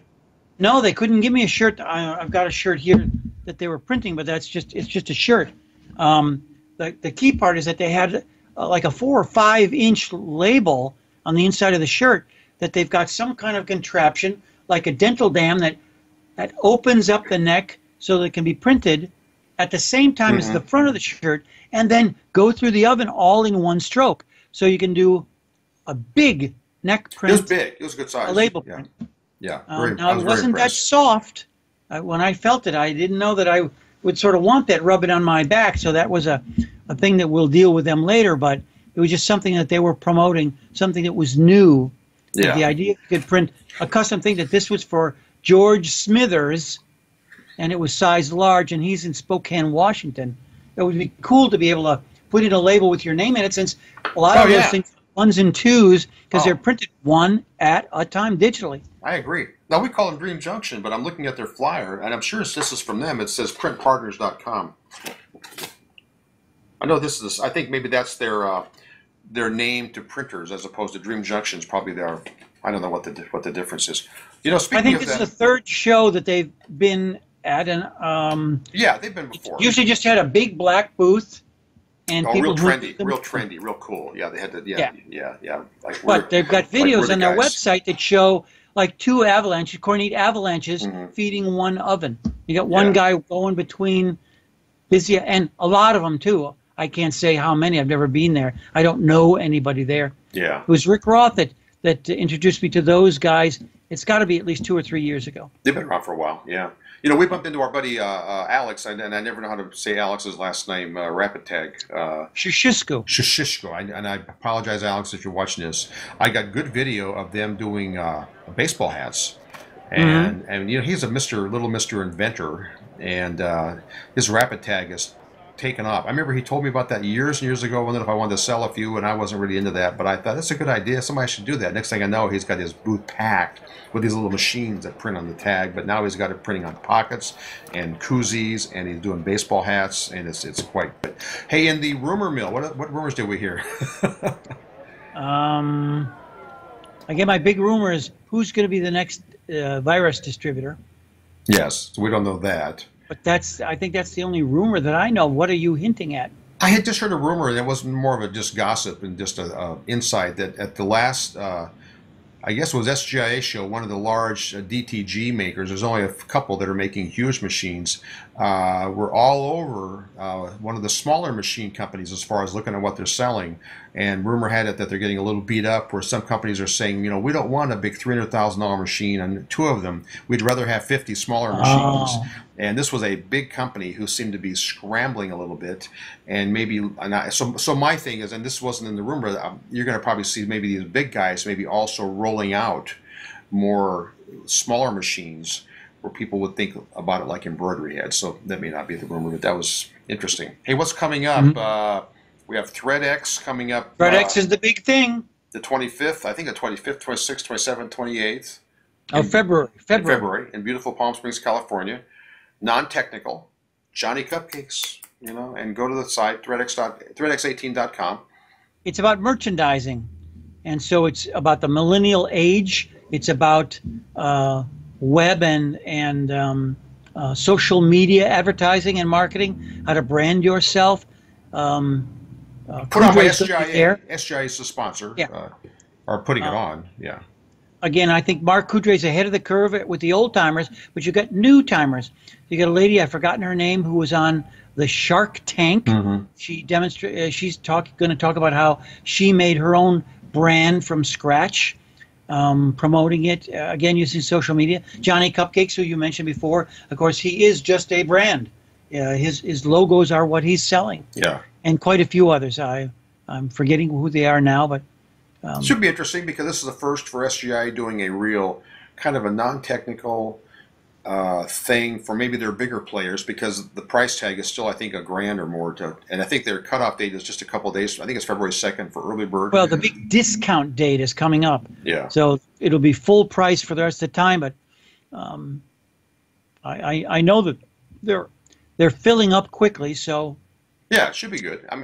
No, they couldn't give me a shirt. I've got a shirt here that they were printing, but it's just a shirt. The key part is that they had like a 4 or 5 inch label on the inside of the shirt, that they've got some kind of contraption like a dental dam that opens up the neck so that it can be printed at the same time as the front of the shirt, and then go through the oven all in one stroke. So you can do a big neck print. It was big. It was a good size. A label print. Yeah. Now, it wasn't that soft. When I felt it, I didn't know that I would sort of want that rubbing on my back, so that was a thing that we'll deal with them later, but it was just something that they were promoting, something that was new. Yeah. The idea you could print a custom thing, that this was for George Smithers, and it was size large, and he's in Spokane, Washington. It would be cool to be able to put in a label with your name in it, since a lot of those things are 1s and 2s, because they're printed one at a time digitally. I agree. Now, we call them Dream Junction, but I'm looking at their flyer, and I'm sure this is from them. It says printpartners.com. I know this is, I think maybe that's their name to printers, as opposed to Dream Junction's probably their, I don't know what the difference is. You know, speaking of that, I think this is the 3rd show that they've been at, and yeah, they've been before. Usually just had a big black booth, and people real trendy, real cool. Yeah, they had to, yeah. But they've got videos on their website that show like 2 Cornete avalanches feeding one oven. You got one guy going between busy, and a lot of them too. I can't say how many. I've never been there. I don't know anybody there. Yeah. It was Rick Roth that introduced me to those guys. It's got to be at least 2 or 3 years ago. They've been around for a while, yeah. You know, we bumped into our buddy Alex, and I never know how to say Alex's last name, Rapid Tag. Shishko. And I apologize, Alex, if you're watching this. I got good video of them doing baseball hats. And you know, he's a little Mr. Inventor, and his Rapid Tag is taken off. I remember he told me about that years and years ago, wondered if I wanted to sell a few, and I wasn't really into that, but I thought that's a good idea. Somebody should do that. Next thing I know, he's got his booth packed with these little machines that print on the tag, but now he's got it printing on pockets and koozies, and he's doing baseball hats, and it's quite good. Hey, in the rumor mill, what rumors did we hear? Again, my big rumor is who's going to be the next virus distributor. Yes, so we don't know that. But I think that's the only rumor that I know. What are you hinting at? I had just heard a rumor, and it was more of a just gossip and just a insight, that at the last, I guess it was SGIA show, one of the large DTG makers, there's only a couple that are making huge machines, were all over one of the smaller machine companies as far as looking at what they're selling. And rumor had it that they're getting a little beat up, where some companies are saying, we don't want a big $300,000 machine, and two of them, we'd rather have 50 smaller machines. Oh. And this was a big company who seemed to be scrambling a little bit, and maybe so my thing is, and this wasn't in the rumor, you're going to probably see maybe these big guys maybe also rolling out more smaller machines where people would think about it like embroidery heads. So that may not be the rumor, but that was interesting. Hey, what's coming up? Mm-hmm. We have ThreadX coming up. ThreadX is the big thing. The 25th, I think the 25th, 26th, 27th, 28th. February in beautiful Palm Springs, California. Non-technical, Johnny Cupcakes, and go to the site, threadx18.com. It's about merchandising. And so it's about the millennial age. It's about web and social media advertising and marketing, how to brand yourself. Put on by SGIA. SGIA is the sponsor. Yeah. Or putting it on, yeah. Again, I think Mark Coudre's ahead of the curve with the old timers, but you got new timers. You got a lady, I've forgotten her name, who was on the Shark Tank. Mm-hmm. She's going to talk about how she made her own brand from scratch, promoting it again using social media. Johnny Cupcakes, who you mentioned before, of course, he is just a brand. His logos are what he's selling. Yeah, and quite a few others. I'm forgetting who they are now, but. Should be interesting because this is the first for SGI doing a real kind of a non-technical thing for maybe their bigger players, because the price tag is still, I think, $1,000 or more. And I think their cutoff date is just a couple of days. I think it's February 2nd for early bird. Well, the big discount date is coming up. Yeah. So it'll be full price for the rest of the time. But I know that they're filling up quickly. So. Yeah, it should be good. I'm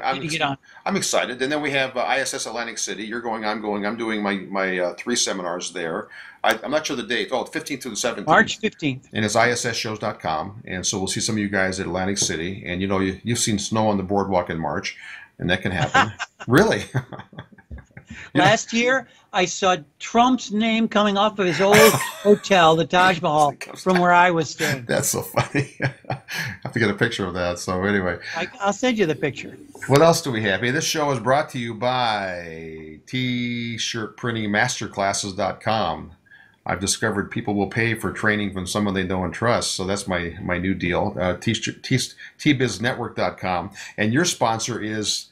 excited. And then we have ISS Atlantic City. You're going, I'm going. I'm doing my 3 seminars there. I'm not sure the date. Oh, 15th through the 17th. March 15th. And it's ISSshows.com. And so we'll see some of you guys at Atlantic City. And, you've seen snow on the boardwalk in March, and that can happen. Really? Last year, I saw Trump's name coming off of his old hotel, the Taj Mahal, from where I was staying. That's so funny. I have to get a picture of that. So anyway. I'll send you the picture. What else do we have? Hey, this show is brought to you by t-shirtprintingmasterclasses.com. I've discovered people will pay for training from someone they know and trust. So that's my new deal. tbiznetwork.com. And your sponsor is...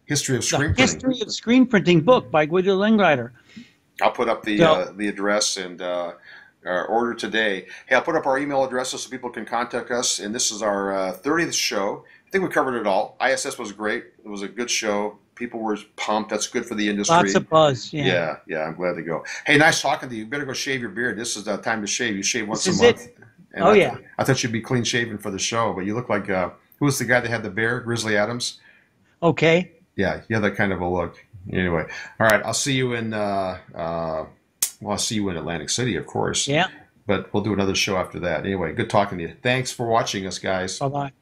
History of Screen Printing. History of Screen Printing book by Guido Lingreiter. I'll put up the address and order today. Hey, I'll put up our email addresses so people can contact us. And this is our 30th show. I think we covered it all. ISS was great. It was a good show. People were pumped. That's good for the industry. Lots of buzz. Yeah. Yeah. I'm glad to go. Hey, nice talking to you. You better go shave your beard. This is the time to shave. You shave once a month. And I thought you'd be clean shaven for the show, but you look like who was the guy that had the bear? Grizzly Adams. Okay. Yeah, you have that kind of a look. Anyway, all right. I'll see you in. I'll see you in Atlantic City, of course. Yeah. But we'll do another show after that. Anyway, good talking to you. Thanks for watching us, guys. Bye-bye.